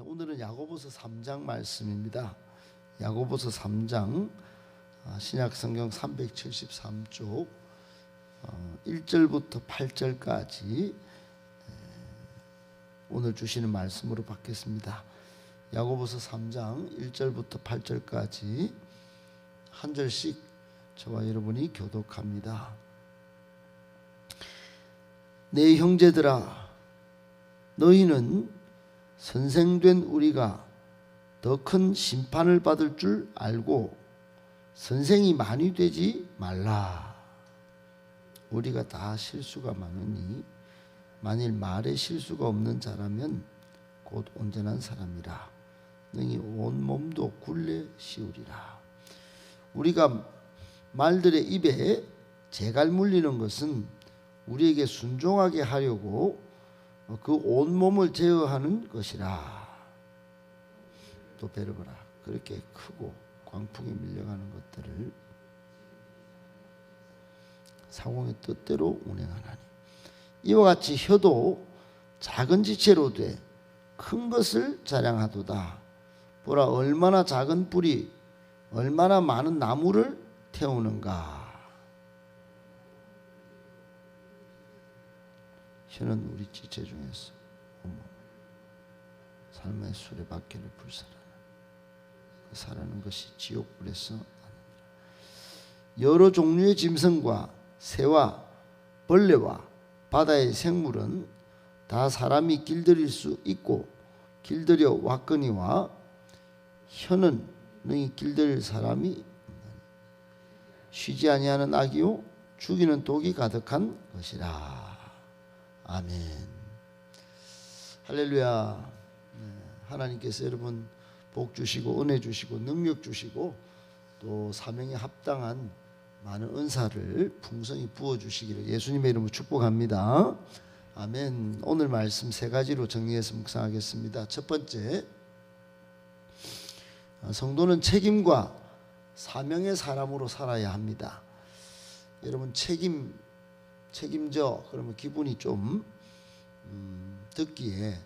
오늘은 야고보서 3장 말씀입니다. 야고보서 3장 신약성경 373쪽 1절부터 8절까지 오늘 주시는 말씀으로 받겠습니다. 야고보서 3장 1절부터 8절까지 한 절씩 저와 여러분이 교독합니다. 내 형제들아, 너희는 선생된 우리가 더 큰 심판을 받을 줄 알고 선생이 많이 되지 말라. 우리가 다 실수가 많으니 만일 말에 실수가 없는 자라면 곧 온전한 사람이라 능히 온 몸도 굴레 씌우리라. 우리가 말들의 입에 재갈 물리는 것은 우리에게 순종하게 하려고 그 온 몸을 제어하는 것이라. 또 베르거라. 그렇게 크고 광풍이 밀려가는 것들을 상공의 뜻대로 운행하나니 이와 같이 혀도 작은 지체로 돼 큰 것을 자랑하도다. 보라, 얼마나 작은 뿔이 얼마나 많은 나무를 태우는가. 혀는 우리 지체 중에서 삶의 수레바퀴를 불살하는 그 사라는 것이 지옥불에서 나느니라. 여러 종류의 짐승과 새와 벌레와 바다의 생물은 다 사람이 길들일 수 있고 길들여 왔거니와 혀는 능히 길들일 사람이 없나니 쉬지 아니하는 악이요 죽이는 독이 가득한 것이라. 아멘. 할렐루야. 하나님께서 여러분 복 주시고 은혜 주시고 능력 주시고 또 사명에 합당한 많은 은사를 풍성히 부어 주시기를 예수님의 이름으로 축복합니다. 아멘. 오늘 말씀 세 가지로 정리해서 묵상하겠습니다. 첫 번째, 성도는 책임과 사명의 사람으로 살아야 합니다. 여러분 책임져 그러면 기분이 좀 듣기에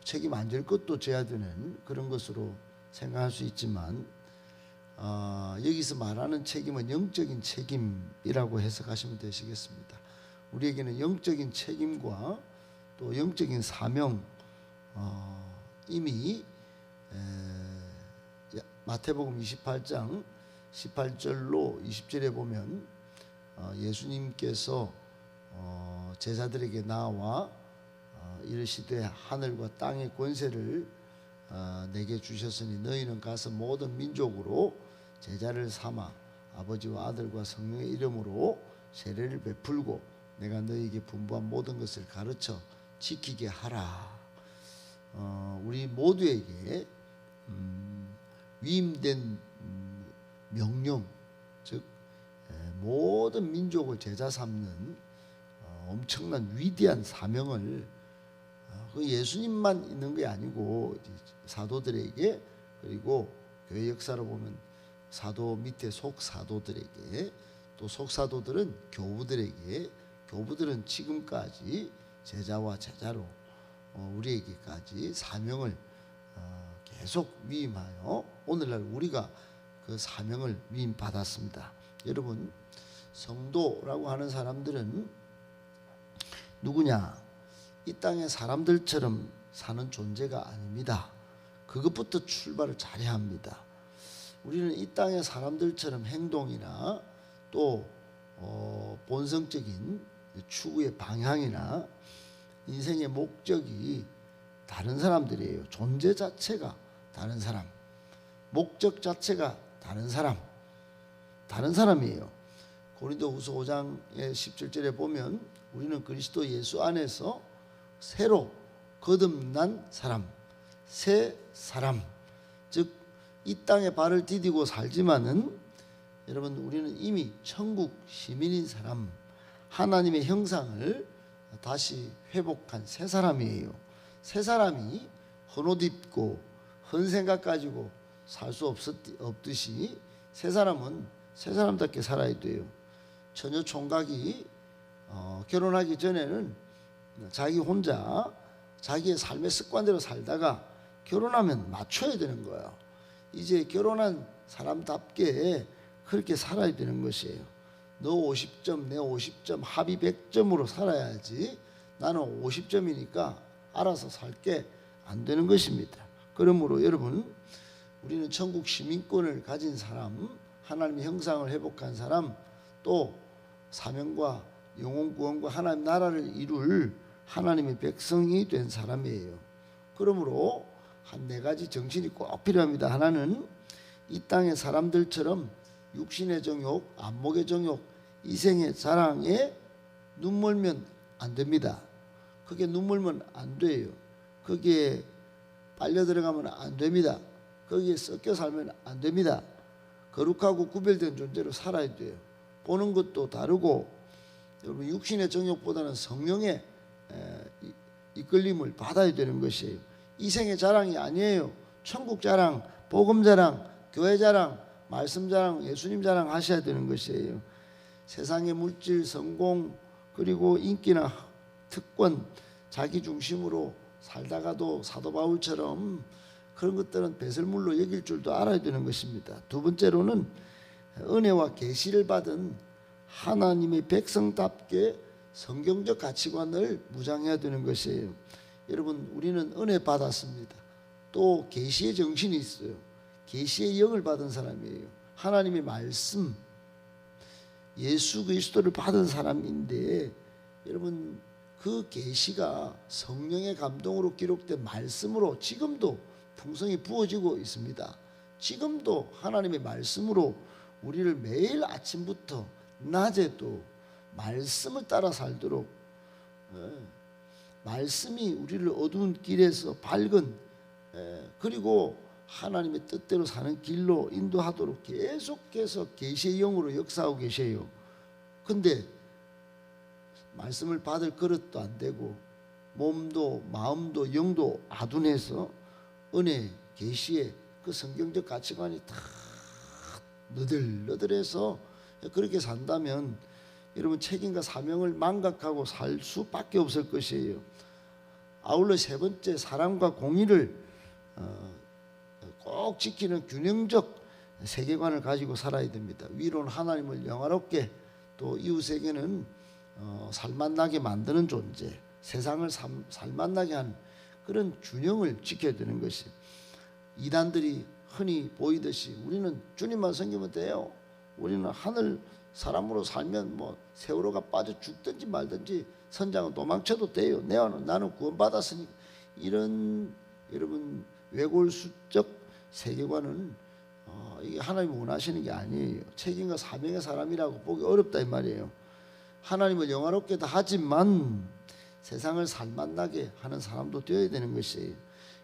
책임 안 질 것도 져야 되는 그런 것으로 생각할 수 있지만 여기서 말하는 책임은 영적인 책임이라고 해석하시면 되시겠습니다. 우리에게는 영적인 책임과 또 영적인 사명 이미 마태복음 28장 18절로 20절에 보면 예수님께서 제자들에게 나와 이르시되 하늘과 땅의 권세를 내게 주셨으니 너희는 가서 모든 민족으로 제자를 삼아 아버지와 아들과 성령의 이름으로 세례를 베풀고 내가 너희에게 분부한 모든 것을 가르쳐 지키게 하라. 우리 모두에게 위임된 명령, 즉 모든 민족을 제자 삼는 엄청난 위대한 사명을 그 예수님만 있는 게 아니고 사도들에게, 그리고 교회 역사로 보면 사도 밑에 속사도들에게, 또 속사도들은 교부들에게, 교부들은 지금까지 제자와 제자로 우리에게까지 사명을 계속 위임하여 오늘날 우리가 그 사명을 위임받았습니다. 여러분, 성도라고 하는 사람들은 누구냐? 이 땅의 사람들처럼 사는 존재가 아닙니다. 그것부터 출발을 잘해야 합니다. 우리는 이 땅의 사람들처럼 행동이나 또 본성적인 추구의 방향이나 인생의 목적이 다른 사람들이에요. 존재 자체가 다른 사람, 목적 자체가 다른 사람이에요. 고린도후서 5장의 17절에 보면 우리는 그리스도 예수 안에서 새로 거듭난 사람, 새 사람, 즉 이 땅에 발을 디디고 살지만은 여러분 우리는 이미 천국 시민인 사람, 하나님의 형상을 다시 회복한 새 사람이에요. 새 사람이 헌옷 입고 헌 생각 가지고 살 수 없듯이 새 사람은 새 사람답게 살아야 돼요. 처녀 총각이 결혼하기 전에는 자기 혼자 자기의 삶의 습관대로 살다가 결혼하면 맞춰야 되는 거예요. 이제 결혼한 사람답게 그렇게 살아야 되는 것이에요. 너 50점, 내 50점, 합의 100점으로 살아야지 나는 50점이니까 알아서 살게 안 되는 것입니다. 그러므로 여러분, 우리는 천국 시민권을 가진 사람, 하나님의 형상을 회복한 사람, 또 사명과 영혼 구원과 하나님 나라를 이룰 하나님의 백성이 된 사람이에요. 그러므로 한 네 가지 정신이 꼭 필요합니다. 하나는 이 땅의 사람들처럼 육신의 정욕, 안목의 정욕, 이생의 자랑에 눈멀면 안 됩니다. 그게 눈멀면 안 돼요. 거기에 빨려 들어가면 안 됩니다. 거기에 섞여 살면 안 됩니다. 거룩하고 구별된 존재로 살아야 돼요. 보는 것도 다르고, 여러분, 육신의 정욕보다는 성령의 이끌림을 받아야 되는 것이에요. 이생의 자랑이 아니에요. 천국 자랑, 복음 자랑, 교회 자랑, 말씀 자랑, 예수님 자랑 하셔야 되는 것이에요. 세상의 물질, 성공, 그리고 인기나 특권, 자기 중심으로 살다가도 사도 바울처럼 그런 것들은 배설물로 여길 줄도 알아야 되는 것입니다. 두 번째로는 은혜와 계시를 받은 하나님의 백성답게 성경적 가치관을 무장해야 되는 것이에요. 여러분, 우리는 은혜 받았습니다. 또 계시의 정신이 있어요. 계시의 영을 받은 사람이에요. 하나님의 말씀, 예수 그리스도를 받은 사람인데, 여러분, 그 계시가 성령의 감동으로 기록된 말씀으로 지금도 풍성히 부어지고 있습니다. 지금도 하나님의 말씀으로 우리를 매일 아침부터 낮에도 말씀을 따라 살도록, 말씀이 우리를 어두운 길에서 밝은, 그리고 하나님의 뜻대로 사는 길로 인도하도록 계속해서 계시의 영으로 역사하고 계세요. 근데 말씀을 받을 그릇도 안 되고 몸도 마음도 영도 아둔해서 은혜 계시의 그 성경적 가치관이 다 너덜너덜해서 그렇게 산다면 여러분, 책임과 사명을 망각하고 살 수밖에 없을 것이에요. 아울러 세 번째, 사랑과 공의를 꼭 지키는 균형적 세계관을 가지고 살아야 됩니다. 위로는 하나님을 영화롭게, 또 이웃에게는 살맛나게 만드는 존재, 세상을 살맛나게 하는 그런 균형을 지켜야 되는 것이, 이단들이 흔히 보이듯이 우리는 주님만 섬기면 돼요. 우리는 하늘 사람으로 살면 뭐 세월호가 빠져 죽든지 말든지 선장은 도망쳐도 돼요. 나는 구원받았으니까. 이런 여러분 외골수적 세계관은 이게 하나님이 원하시는 게 아니에요. 책임과 사명의 사람이라고 보기 어렵다 이 말이에요. 하나님을 영화롭게 다 하지만 세상을 살맛나게 하는 사람도 되어야 되는 것이에요.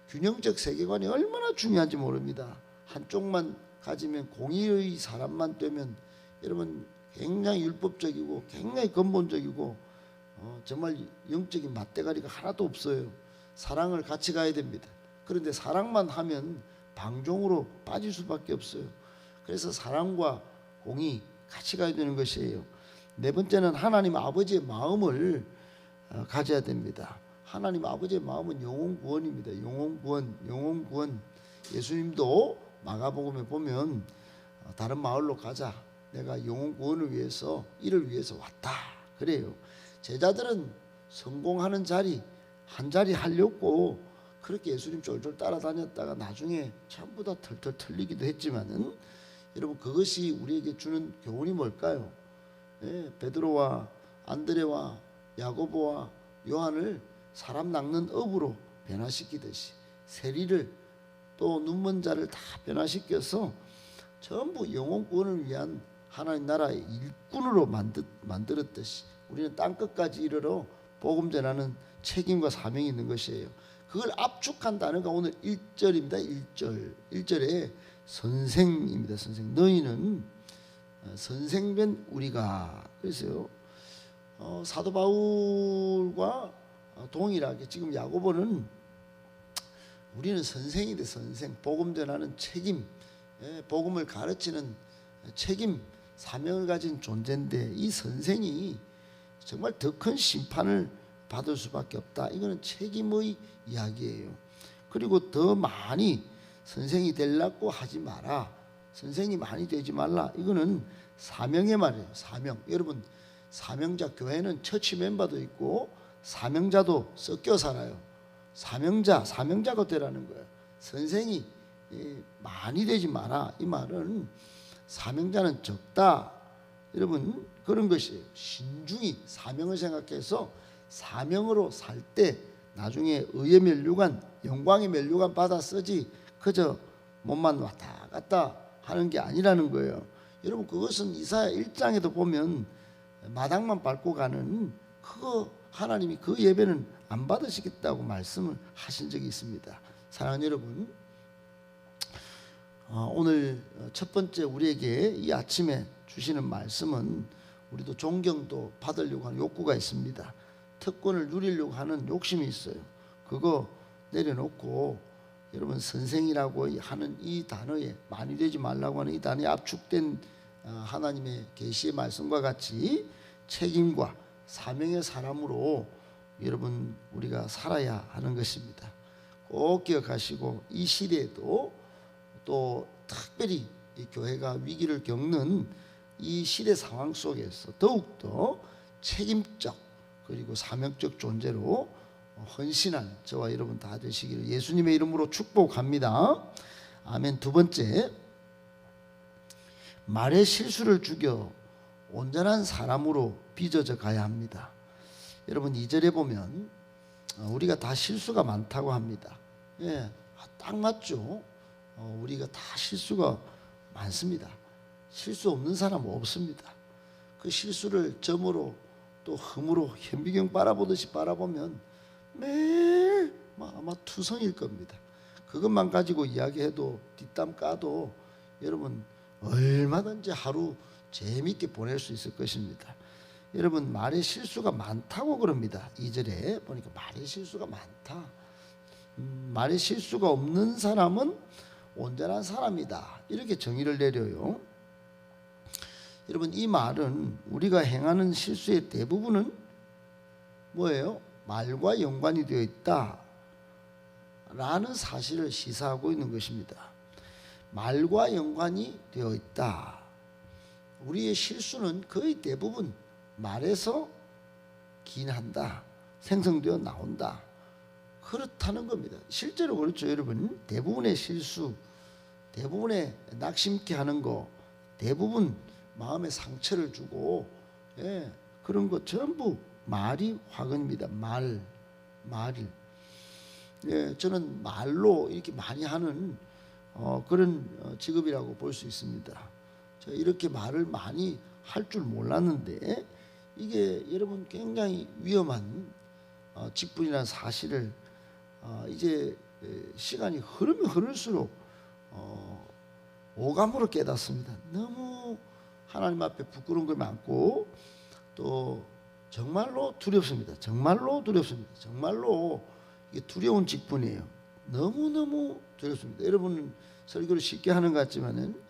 균형적 세계관이 얼마나 중요한지 모릅니다. 한쪽만 가지면, 공의의 사람만 되면 여러분 굉장히 율법적이고 굉장히 근본적이고 정말 영적인 맞대가리가 하나도 없어요. 사랑을 같이 가야 됩니다. 그런데 사랑만 하면 방종으로 빠질 수밖에 없어요. 그래서 사랑과 공의 같이 가야 되는 것이에요. 네 번째는 하나님 아버지의 마음을 가져야 됩니다. 하나님 아버지의 마음은 영혼 구원입니다. 영혼 구원. 예수님도 마가복음에 보면 다른 마을로 가자, 내가 영혼 구원을 위해서, 이를 위해서 왔다 그래요. 제자들은 성공하는 자리 한 자리 하려고 그렇게 예수님 쫄쫄 따라다녔다가 나중에 전부 다 털털 털리기도 했지만은, 여러분, 그것이 우리에게 주는 교훈이 뭘까요? 베드로와 안드레와 야고보와 요한을 사람 낚는 어부로 변화시키듯이 세리를, 또 눈먼 자를 다 변화시켜서 전부 영혼 구원을 위한 하나님 나라의 일꾼으로 만들었듯이 우리는 땅끝까지 이르러 복음 전하는 책임과 사명이 있는 것이에요. 그걸 압축한 단어가 오늘 1절입니다. 1절에 선생입니다. 선생. 너희는 선생된 우리가. 그래서요, 사도 바울과 동일하게 지금 야고보는 우리는 선생이 돼. 선생. 복음 전하는 책임, 복음을 가르치는 책임, 사명을 가진 존재인데, 이 선생이 정말 더 큰 심판을 받을 수밖에 없다. 이거는 책임의 이야기예요. 그리고 더 많이 선생이 되려고 하지 마라. 선생이 많이 되지 말라. 이거는 사명의 말이에요. 사명. 여러분, 사명자, 교회는 처치 멤버도 있고 사명자도 섞여 살아요. 사명자가 되라는 거예요. 선생이 많이 되지 마라. 이 말은 사명자는 적다. 여러분, 그런 것이에요. 신중히 사명을 생각해서 사명으로 살 때 나중에 의의 면류관, 영광의 면류관 받아 쓰지 그저 몸만 왔다 갔다 하는 게 아니라는 거예요. 여러분, 그것은 이사야 1장에도 보면 마당만 밟고 가는 그거 하나님이 그 예배는 안 받으시겠다고 말씀을 하신 적이 있습니다. 사랑하는 여러분, 오늘 첫 번째 우리에게 이 아침에 주시는 말씀은 우리도 존경도 받으려고 하는 욕구가 있습니다. 특권을 누리려고 하는 욕심이 있어요. 그거 내려놓고 여러분, 선생이라고 하는 이 단어에, 많이 되지 말라고 하는 이 단어에 압축된 하나님의 계시의 말씀과 같이 책임과 사명의 사람으로 여러분 우리가 살아야 하는 것입니다. 꼭 기억하시고, 이 시대에도 또 특별히 이 교회가 위기를 겪는 이 시대 상황 속에서 더욱더 책임적 그리고 사명적 존재로 헌신한 저와 여러분 다 되시기를 예수님의 이름으로 축복합니다. 아멘. 두 번째, 말의 실수를 죽여 온전한 사람으로 빚어져 가야 합니다. 여러분, 2절에 보면 우리가 다 실수가 많다고 합니다. 예, 딱 맞죠. 우리가 다 실수가 많습니다. 실수 없는 사람은 없습니다. 그 실수를 점으로 또 흠으로 현미경 빨아보듯이 빨아보면 매일 아마 투성일 겁니다. 그것만 가지고 이야기해도, 뒷담 까도 여러분 얼마든지 하루 재미있게 보낼 수 있을 것입니다. 여러분, 말에 실수가 많다고 그럽니다. 2절에 보니까 말에 실수가 많다. 말에 실수가 없는 사람은 온전한 사람이다. 이렇게 정의를 내려요. 여러분, 이 말은 우리가 행하는 실수의 대부분은 뭐예요? 말과 연관이 되어 있다 라는 사실을 시사하고 있는 것입니다. 말과 연관이 되어 있다. 우리의 실수는 거의 대부분 말에서 기인한다, 생성되어 나온다, 그렇다는 겁니다. 실제로 그렇죠. 여러분, 대부분의 실수, 대부분의 낙심케 하는 거, 대부분 마음에 상처를 주고, 그런 거 전부 말이 화근입니다. 말이. 저는 말로 이렇게 많이 하는 그런 직업이라고 볼 수 있습니다. 제가 이렇게 말을 많이 할 줄 몰랐는데 이게 여러분 굉장히 위험한 직분이라는 사실을 이제 시간이 흐르면 흐를수록 오감으로 깨닫습니다. 너무 하나님 앞에 부끄러운 게 많고 또 정말로 두렵습니다. 정말로 두렵습니다. 정말로 이게 두려운 직분이에요. 너무너무 두렵습니다. 여러분 설교를 쉽게 하는 것 같지만은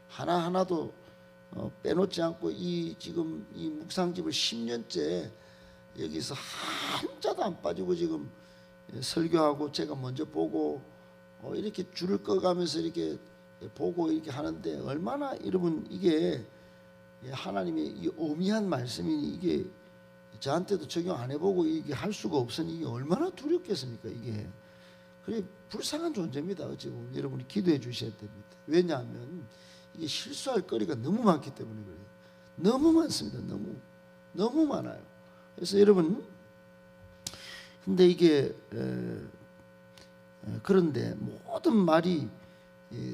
하나하나도 빼놓지 않고 지금 이 묵상집을 10년째 여기서 한자도 안 빠지고 지금 설교하고 제가 먼저 보고 이렇게 줄을 꺼가면서 이렇게 보고 이렇게 하는데 얼마나 여러분 이게 하나님의 이 오미한 말씀이니 이게 저한테도 적용 안 해보고 이게 할 수가 없으니 이게 얼마나 두렵겠습니까? 이게 그래 불쌍한 존재입니다. 어찌 보면 여러분이 기도해 주셔야 됩니다. 왜냐하면 이게 실수할 거리가 너무 많기 때문에 그래요. 너무 많습니다. 너무 많아요. 그래서 여러분, 근데 이게 그런데 모든 말이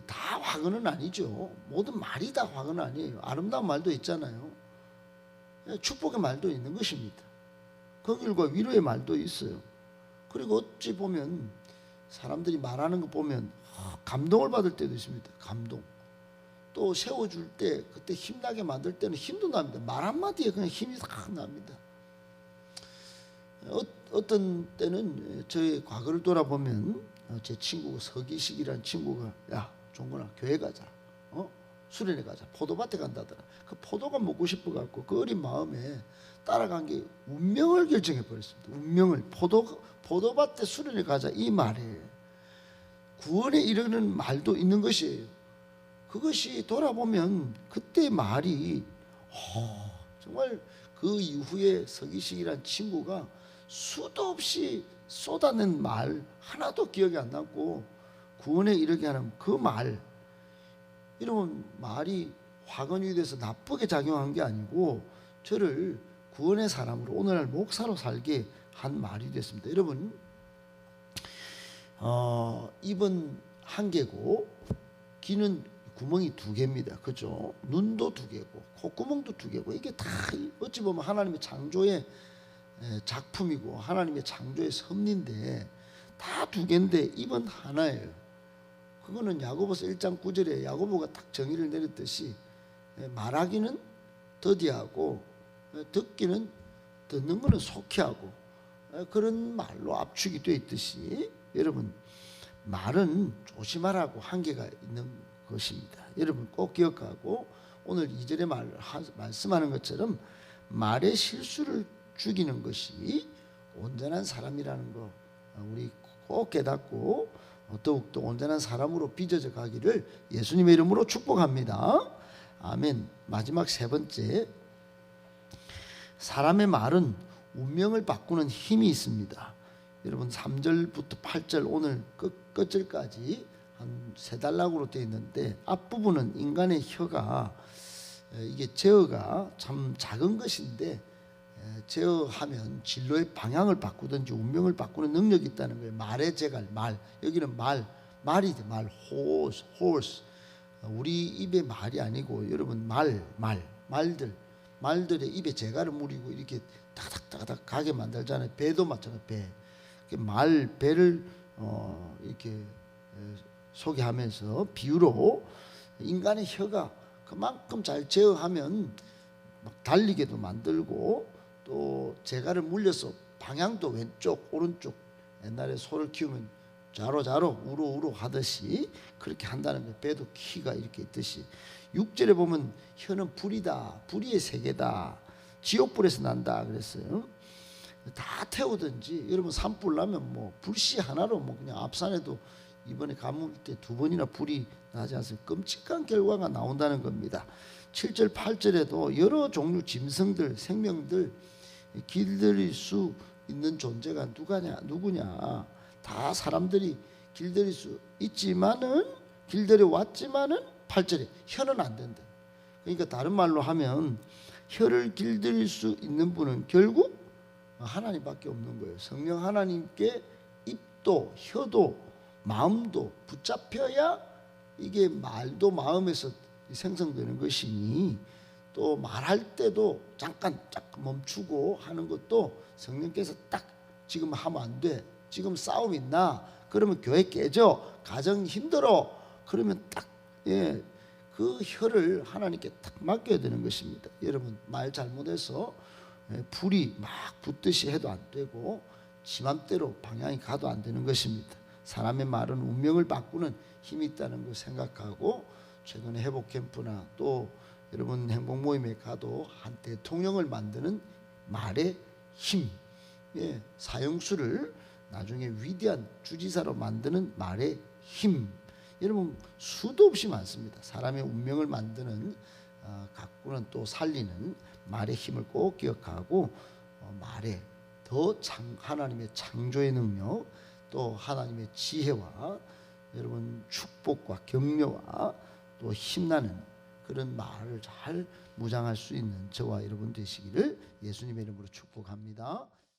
다 화근은 아니죠. 모든 말이 다 화근은 아니에요. 아름다운 말도 있잖아요. 축복의 말도 있는 것입니다. 긍휼과 위로의 말도 있어요. 그리고 어찌 보면 사람들이 말하는 거 보면 감동을 받을 때도 있습니다. 감동. 또 세워줄 때 그때 힘나게 만들 때는 힘도 납니다. 말 한마디에 그냥 힘이 싹 납니다. 어떤 때는 저의 과거를 돌아보면 제 친구가 서기식이라는 친구가 야 종건아 교회 가자, 수련회 가자, 포도밭에 간다더라. 그 포도가 먹고 싶어 갖고 그 어린 마음에 따라간 게 운명을 결정해 버렸습니다. 운명을 포도밭에 수련회 가자 이 말에 구원에 이르는 말도 있는 것이에요. 그것이 돌아보면 그때 말이 정말 그 이후에 서기식이란 친구가 수도 없이 쏟아낸 말 하나도 기억이 안 남고 구원에 이르게 하는 그 말, 이러면 말이 화근이 돼서 나쁘게 작용한 게 아니고 저를 구원의 사람으로 오늘날 목사로 살게 한 말이 됐습니다. 여러분, 입은 한 개고 귀는 구멍이 두 개입니다. 그죠? 눈도 두 개고 콧구멍도 두 개고 이게 다 어찌 보면 하나님의 창조의 작품이고 하나님의 창조의 섭리인데 다 두 개인데 입은 하나예요. 그거는 야고보서 1장 9절에 야고보가 딱 정의를 내렸듯이 말하기는 더디하고 듣기는 듣는 거는 속히 하고 그런 말로 압축이 되어 있듯이 여러분 말은 조심하라고 한계가 있는 것입니다. 여러분 꼭 기억하고 오늘 2절에 말씀하는 것처럼 말의 실수를 죽이는 것이 온전한 사람이라는 거 우리 꼭 깨닫고 더욱더 온전한 사람으로 빚어져 가기를 예수님의 이름으로 축복합니다. 아멘. 마지막 세 번째, 사람의 말은 운명을 바꾸는 힘이 있습니다. 여러분 3절부터 8절 오늘 끝절까지 한 세 단락으로 되어 있는데 앞부분은 인간의 혀가 이게 제어가 참 작은 것인데 제어하면 진로의 방향을 바꾸든지 운명을 바꾸는 능력이 있다는 거예요. 말의 재갈, 말. 여기는 말이 돼. horse. 우리 입에 말이 아니고 여러분 말들의 입에 재갈을 무리고 이렇게 타닥타닥 가게 만들잖아요. 배도 마찬가지. 배를 이렇게 소개하면서 비유로 인간의 혀가 그만큼 잘 제어하면 막 달리게도 만들고 또 재갈을 물려서 방향도 왼쪽 오른쪽 옛날에 소를 키우면 좌로 우로 하듯이 그렇게 한다는 거예요. 배도 키가 이렇게 있듯이 6절에 보면 혀는 불이다. 불의의 세계다. 지옥불에서 난다 그랬어요. 다 태우든지 여러분 산불 나면 뭐 불씨 하나로 뭐 그냥 앞산에도 이번에 가뭄 때 2번이나 불이 나지 않습니까? 끔찍한 결과가 나온다는 겁니다. 7절 8절에도 여러 종류 짐승들 생명들 길들일 수 있는 존재가 누구냐 다 사람들이 길들일 수 있지만은 길들여 왔지만은 8절에 혀는 안 된다. 그러니까 다른 말로 하면 혀를 길들일 수 있는 분은 결국 하나님밖에 없는 거예요. 성령 하나님께 입도 혀도 마음도 붙잡혀야 이게 말도 마음에서 생성되는 것이니 또 말할 때도 잠깐 멈추고 하는 것도 성령께서 딱 지금 하면 안 돼. 지금 싸움 있나? 그러면 교회 깨져. 가정 힘들어. 그러면 딱 그 혀를 하나님께 딱 맡겨야 되는 것입니다. 여러분 말 잘못해서 불이 막 붙듯이 해도 안 되고 지 맘대로 방향이 가도 안 되는 것입니다. 사람의 말은 운명을 바꾸는 힘이 있다는 걸 생각하고 최근에 회복 캠프나 또 여러분 행복 모임에 가도 한 대통령을 만드는 말의 힘, 사형수를 나중에 위대한 주지사로 만드는 말의 힘, 여러분 수도 없이 많습니다. 사람의 운명을 만드는 가꾸는 또 살리는 말의 힘을 꼭 기억하고 말에 더 하나님의 창조의 능력 또 하나님의 지혜와 여러분 축복과 격려와 또 힘나는 그런 말을 잘 무장할 수 있는 저와 여러분 되시기를 예수님의 이름으로 축복합니다.